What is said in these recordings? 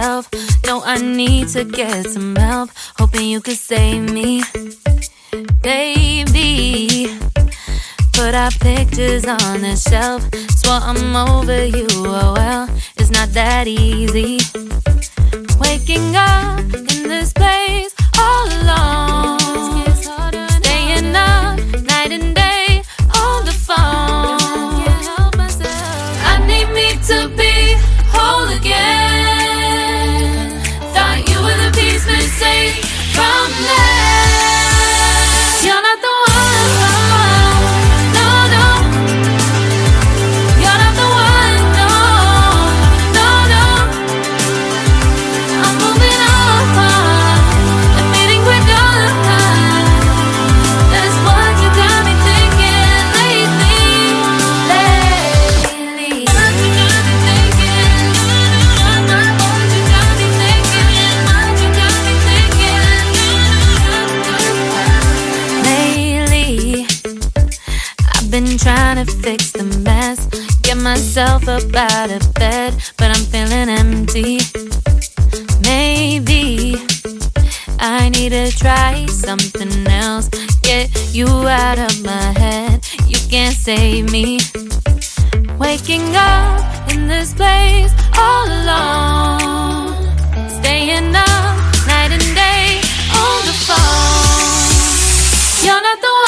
myself. No, I need to get some help. Hoping you could save me, baby. Put our pictures on the shelf. Swore I'm over you, oh well, it's not that easy. Waking up in this place all alone, staying up night and day on the phone. I need me to be whole again. Thought you were the piece missing from that. You're not the one. Been trying to fix the mess, get myself up out of bed, but I'm feeling empty. Maybe I need to try something else, get you out of my head. You can't save me. Waking up in this place all alone, staying up night and day on the phone. You're not the one.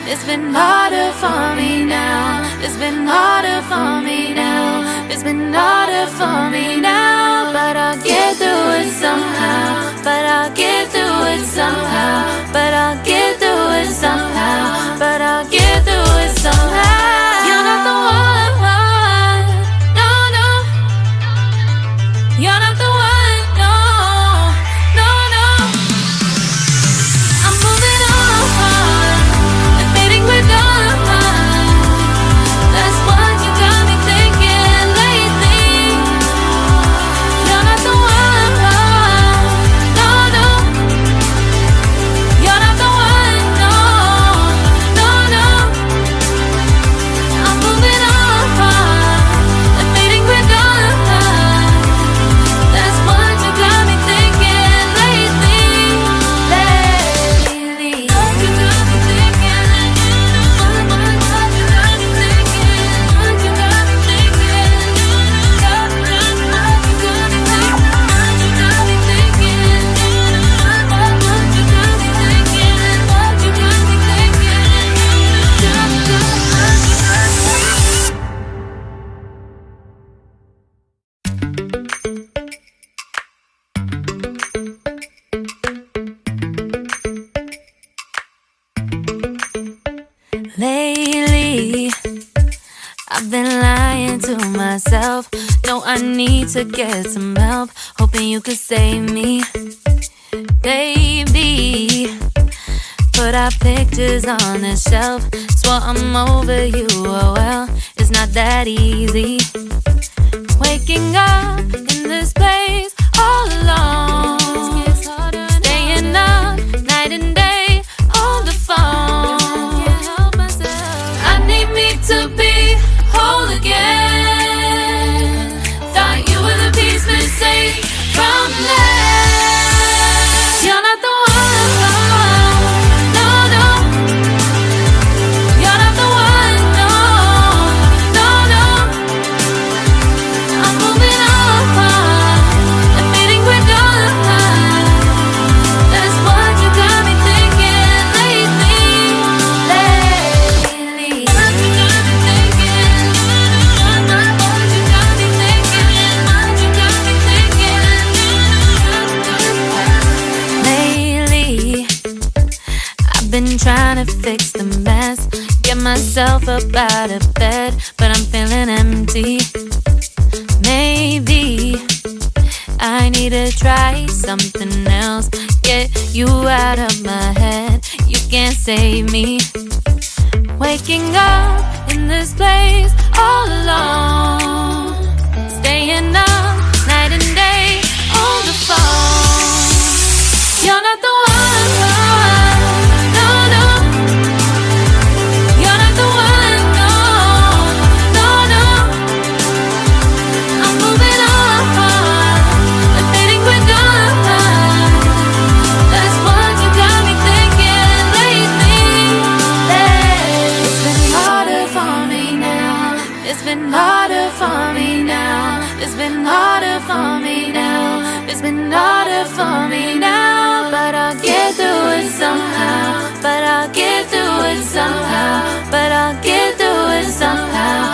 It's been harder for me now. It's been harder for me now. It's been harder for me now. But I'll get through it somehow. But I'll get through it somehow. But I'll get through it somehow. But I'll get through it somehow. You're not the one. No, no. You're not the one. No, no, no. I'm moving on. That's what you got me thinking lately. You're not the one. No, no. You're not the one. No, no, no. I'm moving on. Admitting we're done. That's what you got me thinking lately. What you got me thinking. Lately, I've been lying to myself. No, I need to get some help. Hoping you could save me, baby. Put our pictures on the shelf. Swore I'm over you, oh well, it's not that easy. Waking up in this place all alone, staying up night and day on the phone. To be whole again. Thought you were the piece missing from that. You're not the one. No, no. You're not the one. No, no, no. I'm moving on. Admitting we're done. That's what you got me thinking lately. Been trying to fix the mess, get myself up out of bed, but I'm feeling empty. Maybe I need to try something else, get you out of my head. You can't save me. Waking up It's been harder for me now. It's been harder for me now. It's been harder for me now. But I'll get through it somehow. But I'll get through it somehow. But I'll get through it somehow.